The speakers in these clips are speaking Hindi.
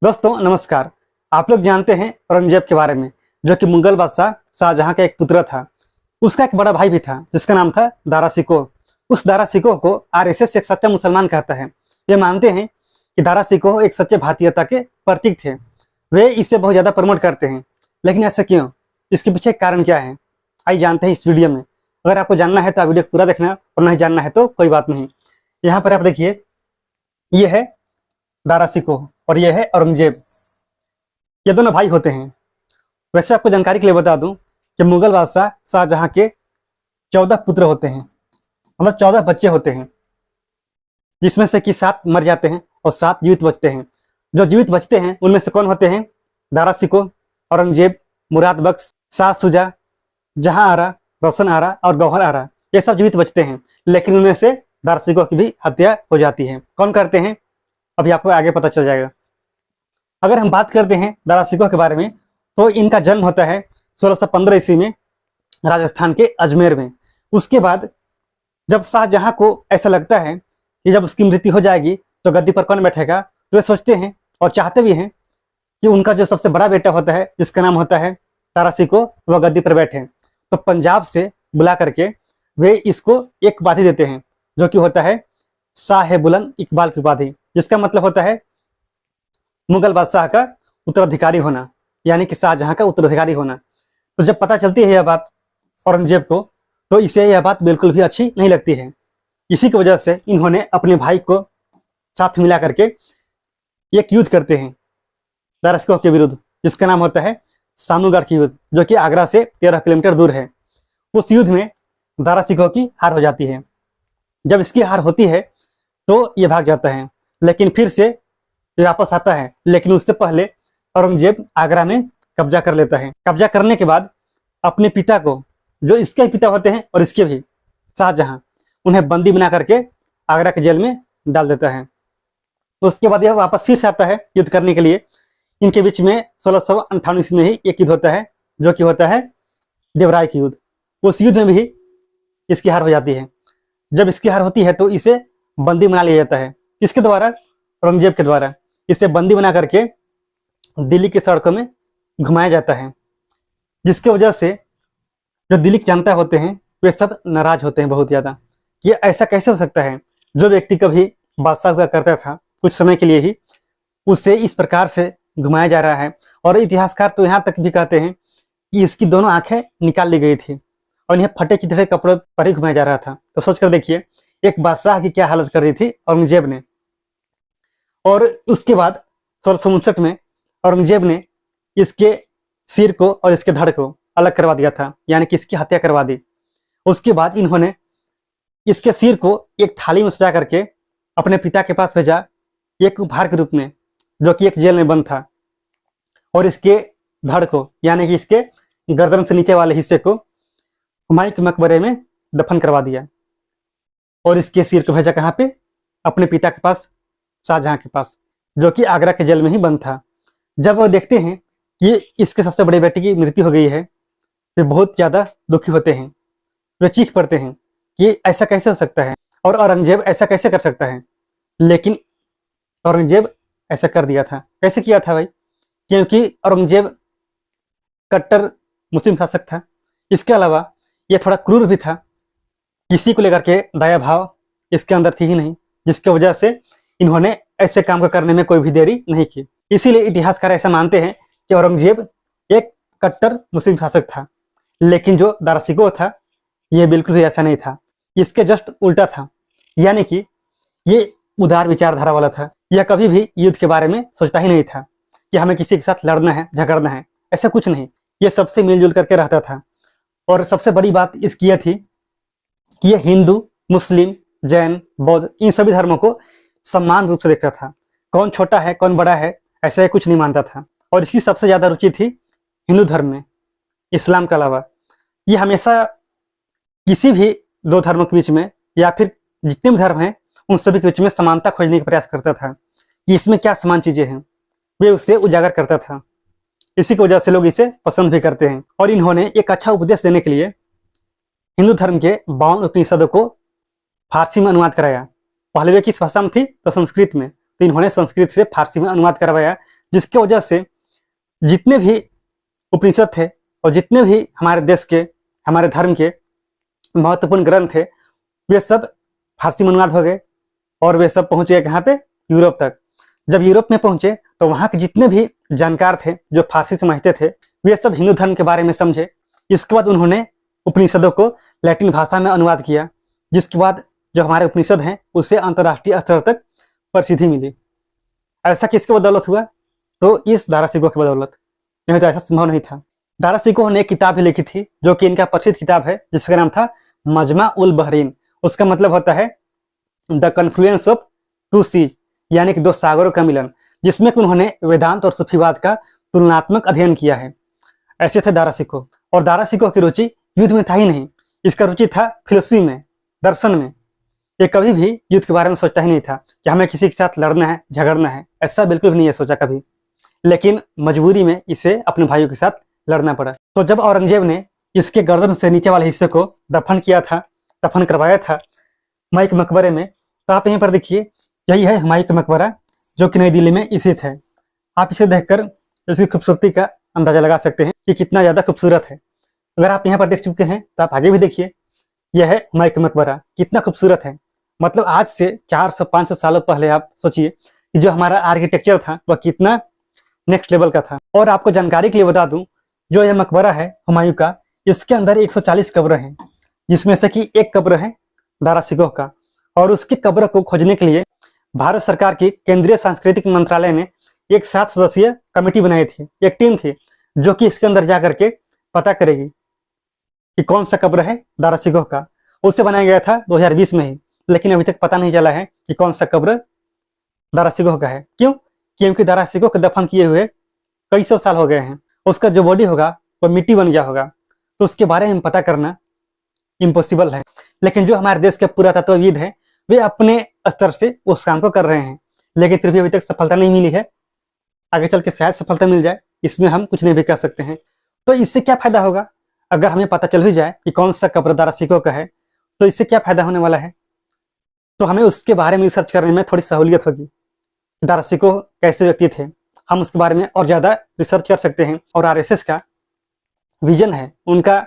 दोस्तों नमस्कार। आप लोग जानते हैं औरंगजेब के बारे में, जो कि मुगल बादशाह शाहजहां का एक पुत्र था। उसका एक बड़ा भाई भी था जिसका नाम था दारा शिकोह। उस दारा शिकोह को आरएसएस एक सच्चा मुसलमान कहता है। ये मानते हैं कि दारा शिकोह एक सच्चे भारतीयता के प्रतीक थे। वे इसे बहुत ज्यादा प्रमोट करते हैं। लेकिन ऐसा क्यों? इसके पीछे कारण क्या है, आइए जानते हैं इस वीडियो में। अगर आपको जानना है तो आप वीडियो पूरा देखना, और नहीं जानना है तो कोई बात नहीं। यहाँ पर आप देखिए, ये है दारा शिकोह और ये है औरंगजेब। ये दोनों भाई होते हैं। वैसे आपको जानकारी के लिए बता दूं कि मुगल बादशाह शाहजहां के 14 पुत्र होते हैं, मतलब 14 बच्चे होते हैं, जिसमें से कि 7 मर जाते हैं और 7 जीवित बचते हैं। जो जीवित बचते हैं उनमें से कौन होते हैं? दारा शिकोह, औरंगजेब, मुराद बख्श, शाह शुजा, जहां आरा, रोशन आरा और गौहर आरा। ये सब जीवित बचते हैं, लेकिन उनमें से दारा शिकोह की भी हत्या हो जाती है। कौन करते हैं अभी आपको आगे पता चल जाएगा। अगर हम बात करते हैं दारा शिकोह के बारे में, तो इनका जन्म होता है 1615 ईस्वी में राजस्थान के अजमेर में। उसके बाद जब शाहजहां को ऐसा लगता है कि जब उसकी मृत्यु हो जाएगी तो गद्दी पर कौन बैठेगा, तो वे सोचते हैं और चाहते भी हैं कि उनका जो सबसे बड़ा बेटा होता है, जिसका नाम होता है दारा शिकोह, वह गद्दी पर बैठे। तो पंजाब से बुला करके वे इसको एक उपाधि देते हैं, जो कि होता है शाह बुलंद इकबाल की उपाधि, जिसका मतलब होता है मुगल बादशाह का उत्तराधिकारी होना, यानी कि शाहजहां का उत्तराधिकारी होना। तो जब पता चलती है यह बात औरंगजेब को, तो इसे यह बात बिल्कुल भी अच्छी नहीं लगती है। इसी की वजह से इन्होंने अपने भाई को साथ मिला करके एक युद्ध करते हैं दारा शिकोह के विरुद्ध, जिसका नाम होता है सानूगढ़ की युद्ध, जो कि आगरा से 13 किलोमीटर दूर है। उस युद्ध में दारा शिकोह की हार हो जाती है। जब इसकी हार होती है तो ये भाग जाता है, लेकिन फिर से वापस आता है। लेकिन उससे पहले औरंगजेब आगरा में कब्जा कर लेता है। कब्जा करने के बाद अपने पिता को, जो इसके पिता होते हैं और इसके भी, शाहजहां, उन्हें बंदी बना करके आगरा के जेल में डाल देता है। उसके बाद यह वापस फिर से आता है युद्ध करने के लिए। इनके बीच में 1658 ईस्वी में ही एक युद्ध होता है, जो कि होता है देवराय की युद्ध। उस युद्ध में भी इसकी हार हो जाती है। जब इसकी हार होती है तो इसे बंदी बना लिया जाता है। किसके द्वारा? औरंगजेब के द्वारा। इसे बंदी बना करके दिल्ली की सड़कों में घुमाया जाता है, जिसकी वजह से जो दिल्ली की जनता होते हैं वे सब नाराज होते हैं बहुत ज्यादा, कि ऐसा कैसे हो सकता है। जो व्यक्ति कभी बादशाह हुआ करता था कुछ समय के लिए ही, उसे इस प्रकार से घुमाया जा रहा है। और इतिहासकार तो यहाँ तक भी कहते हैं कि इसकी दोनों आंखें निकाल ली गई थी और इन्हें फटे चिथड़े कपड़ों पर ही घुमाया जा रहा था। तो सोचकर देखिए एक बादशाह की क्या हालत कर दी थी औरंगजेब ने। और उसके बाद 1659 में औरंगजेब ने इसके सिर को और इसके धड़ को अलग करवा दिया था, यानी कि इसकी हत्या करवा दी। उसके बाद इन्होंने इसके सिर को एक थाली में सजा करके अपने पिता के पास भेजा, एक उपहार के रूप में, जो कि एक जेल में बंद था। और इसके धड़ को, यानी कि इसके गर्दन से नीचे वाले हिस्से को, हुमायूं के मकबरे में दफन करवा दिया। और इसके सिर को भेजा कहाँ पे? अपने पिता के पास, शाहजहां के पास, जो कि आगरा के जेल में ही बंद था। जब वो देखते हैं कि इसके सबसे बड़े बेटे की मृत्यु हो गई है, वे बहुत ज्यादा दुखी होते हैं। वे चीख पड़ते हैं कि ऐसा कैसे हो सकता है और औरंगजेब ऐसा कैसे कर सकता है। लेकिन औरंगजेब ऐसा कर दिया था। कैसे किया था भाई? क्योंकि औरंगजेब कट्टर मुस्लिम शासक था। इसके अलावा यह थोड़ा क्रूर भी था। किसी को लेकर के दया भाव इसके अंदर थी ही नहीं, जिसकी वजह से इन्होंने ऐसे काम को करने में कोई भी देरी नहीं की। इसीलिए इतिहासकार ऐसा मानते हैं कि औरंगजेब एक कट्टर मुस्लिम शासक था। लेकिन जो दारा शिकोह था, यह बिल्कुल भी ऐसा नहीं था। इसके जस्ट उल्टा था, यानी कि ये उदार विचारधारा वाला था। यह कभी भी युद्ध के बारे में सोचता ही नहीं था कि हमें किसी के साथ लड़ना है, झगड़ना है, ऐसा कुछ नहीं। ये सबसे मिलजुल करके रहता था। और सबसे बड़ी बात इसकी यह थी कि यह हिंदू, मुस्लिम, जैन, बौद्ध, इन सभी धर्मों को समान रूप से देखता था। कौन छोटा है कौन बड़ा है ऐसा कुछ नहीं मानता था। और इसकी सबसे ज्यादा रुचि थी हिंदू धर्म में, इस्लाम के अलावा। ये हमेशा किसी भी दो धर्मों के बीच में, या फिर जितने भी धर्म हैं उन सभी के बीच में समानता खोजने का प्रयास करता था कि इसमें क्या समान चीजें हैं, वे उसे उजागर करता था। इसी की वजह से लोग इसे पसंद भी करते हैं। और इन्होंने एक अच्छा उपदेश देने के लिए हिंदू धर्म के 52 उपनिषदों को फारसी में अनुवाद कराया। पहले वे किस भाषा में थी? तो संस्कृत में। तो इन्होंने संस्कृत से फारसी में अनुवाद करवाया, जिसकी वजह से जितने भी उपनिषद थे और जितने भी हमारे देश के, हमारे धर्म के महत्वपूर्ण ग्रंथ थे, वे सब फारसी में अनुवाद हो गए और वे सब पहुंच गए कहाँ पे? यूरोप तक। जब यूरोप में पहुंचे तो वहां के जितने भी जानकार थे जो फारसी समझते थे, वे सब हिंदू धर्म के बारे में समझे। इसके बाद उन्होंने उपनिषदों को लैटिन भाषा में अनुवाद किया, जिसके बाद जो हमारे उपनिषद हैं उसे अंतर्राष्ट्रीय स्तर तक प्रसिद्धि मिली। ऐसा किसके बदौलत हुआ? तो इस दारा सिकोह की बदौलत, नहीं तो ऐसा संभव नहीं था। दारा सिकोह ने एक किताब भी लिखी थी जो कि इनका प्रसिद्ध किताब है, जिसका नाम था मजमा उल बहरीन। उसका मतलब होता है द कन्फ्लुएंस ऑफ टू सी, यानी कि दो सागरों का मिलन, जिसमें कि उन्होंने वेदांत और सूफीवाद का तुलनात्मक अध्ययन किया है। ऐसे थे दारा सिकोह। और दारा सिकोह की रुचि युद्ध में था ही नहीं, इसका रुचि था फिलोसफी में, दर्शन में। ये कभी भी युद्ध के बारे में सोचता ही नहीं था कि हमें किसी के साथ लड़ना है, झगड़ना है, ऐसा बिल्कुल भी नहीं है सोचा कभी। लेकिन मजबूरी में इसे अपने भाइयों के साथ लड़ना पड़ा। तो जब औरंगजेब ने इसके गर्दन से नीचे वाले हिस्से को दफन किया था, दफन करवाया था हुमायूं के मकबरे में, तो आप यहीं पर देखिए, यही है हुमायूं का मकबरा जो कि नई दिल्ली में स्थित है। आप इसे देखकर इसकी खूबसूरती का अंदाजा लगा सकते हैं कि कितना ज्यादा खूबसूरत है। अगर आप यहाँ पर देख चुके हैं तो आप आगे भी देखिए, यह है हुमायूं का मकबरा, कितना खूबसूरत है। मतलब आज से 400-500 सालों पहले आप सोचिए कि जो हमारा आर्किटेक्चर था वह कितना नेक्स्ट लेवल का था। और आपको जानकारी के लिए बता दूं, जो यह मकबरा है हुमायूं का, इसके अंदर 140 कब्र हैं, जिसमें से कि एक कब्र है दारा सिकोह का। और उसकी कब्र को खोजने के लिए भारत सरकार की केंद्रीय सांस्कृतिक मंत्रालय ने एक 7 सदस्यीय कमेटी बनाई थी, एक टीम थी जो कि इसके अंदर जा करके पता करेगी कि कौन सा कब्र है दारा सिकोह का। उसे बनाया गया था 2020 में ही, लेकिन अभी तक पता नहीं चला है कि कौन सा कब्र दारा सिकोह का है। क्यों? क्योंकि दारा सिकोह को दफन किए हुए कई सौ साल हो गए हैं। उसका जो बॉडी होगा वो मिट्टी बन गया होगा, तो उसके बारे में पता करना इम्पॉसिबल है। लेकिन जो हमारे देश के पुरातत्वविद हैं वे अपने स्तर से उस काम को कर रहे हैं, लेकिन फिर भी अभी तक सफलता नहीं मिली है। आगे चल के शायद सफलता मिल जाए, इसमें हम कुछ नहीं भी कर सकते हैं। तो इससे क्या फायदा होगा? अगर हमें पता चल भी जाए कि कौन सा कब्र दारा सिकोह का है, तो इससे क्या फायदा होने वाला है? तो हमें उसके बारे में रिसर्च करने में थोड़ी सहूलियत होगी। दारा सिकोह कैसे व्यक्ति थे, हम उसके बारे में और ज्यादा रिसर्च कर सकते हैं। और आरएसएस का विजन है, उनका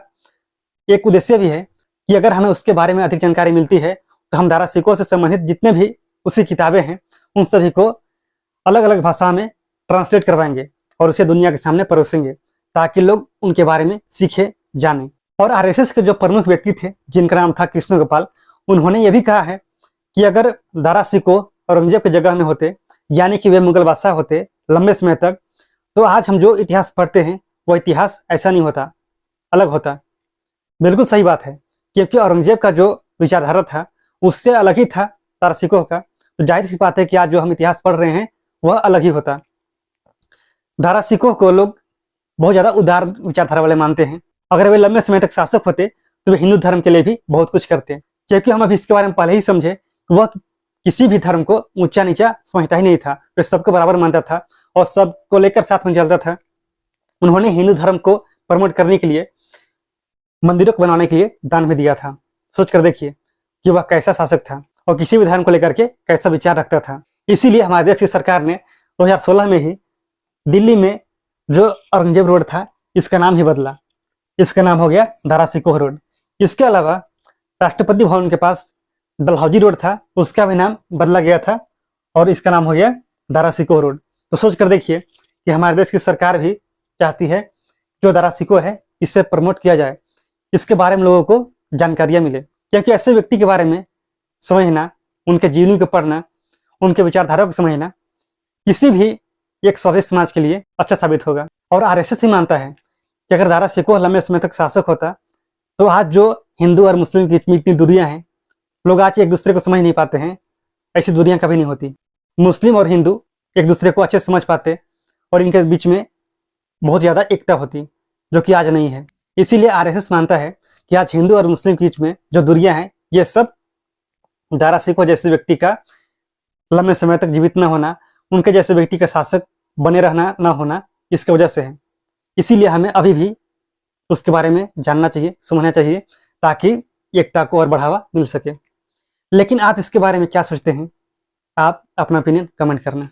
एक उद्देश्य भी है कि अगर हमें उसके बारे में अधिक जानकारी मिलती है तो हम दारा सिकोह से संबंधित जितने भी उसकी किताबें हैं उन सभी को अलग अलग भाषा में ट्रांसलेट करवाएंगे और उसे दुनिया के सामने परोसेंगे, ताकि लोग उनके बारे में सीखे, जाने। और आरएसएस के जो प्रमुख व्यक्ति थे, जिनका नाम था कृष्ण गोपाल, उन्होंने ये भी कहा है कि अगर दारा सिकोह औरंगजेब की जगह में होते, यानी कि वे मुगल बादशाह होते लंबे समय तक, तो आज हम जो इतिहास पढ़ते हैं वो इतिहास ऐसा नहीं होता, अलग होता। बिल्कुल सही बात है, क्योंकि औरंगजेब का जो विचारधारा था उससे अलग ही था दारा सिकोह का। तो जाहिर सी बात है कि आज जो हम इतिहास पढ़ रहे हैं वह अलग ही होता। दारा सिकोह को लोग बहुत ज्यादा उदार विचारधारा वाले मानते हैं। अगर वे लंबे समय तक शासक होते तो वे हिंदू धर्म के लिए भी बहुत कुछ करते, क्योंकि हम अभी इसके बारे में पहले ही समझे कि वह किसी भी धर्म को ऊंचा नीचा समझता ही नहीं था, वे सबको बराबर मानता था और सबको लेकर साथ में चलता था। उन्होंने हिंदू धर्म को प्रमोट करने के लिए, मंदिरों को बनाने के लिए दान भी दिया था। सोच कर देखिए कि वह कैसा शासक था और किसी भी धर्म को लेकर के कैसा विचार रखता था। इसीलिए हमारे देश की सरकार ने 2016 में ही दिल्ली में जो औरंगजेब रोड था इसका नाम ही बदला, इसका नाम हो गया दारा सिकोह रोड। इसके अलावा राष्ट्रपति भवन के पास डलहौजी रोड था, उसका भी नाम बदला गया था और इसका नाम हो गया दारा सिकोह रोड। तो सोच कर देखिए कि हमारे देश की सरकार भी चाहती है जो दारा सिकोह है इसे प्रमोट किया जाए, इसके बारे में लोगों को जानकारियां मिले, क्योंकि ऐसे व्यक्ति के बारे में समझना, उनके जीवनी को पढ़ना, उनके विचारधारा को समझना किसी भी एक सभ्य समाज के लिए अच्छा साबित होगा। और आरएसएस ही मानता है कि अगर दारा सिकोह लंबे समय तक शासक होता तो आज जो हिंदू और मुस्लिम की इतनी दूरियां हैं, लोग आज एक दूसरे को समझ नहीं पाते हैं, ऐसी दूरियां कभी नहीं होती। मुस्लिम और हिंदू एक दूसरे को अच्छे से समझ पाते और इनके बीच में बहुत ज्यादा एकता होती, जो कि आज नहीं है। इसीलिए आरएसएस मानता है कि आज हिंदू और मुस्लिम के बीच में जो दूरियां हैं ये सब दारा सिकोह जैसे व्यक्ति का लंबे समय तक जीवित न होना, उनके जैसे व्यक्ति का शासक बने रहना ना होना, इसकी वजह से है। इसीलिए हमें अभी भी उसके बारे में जानना चाहिए, समझना चाहिए, ताकि एकता को और बढ़ावा मिल सके। लेकिन आप इसके बारे में क्या सोचते हैं? आप अपना ओपिनियन कमेंट करना।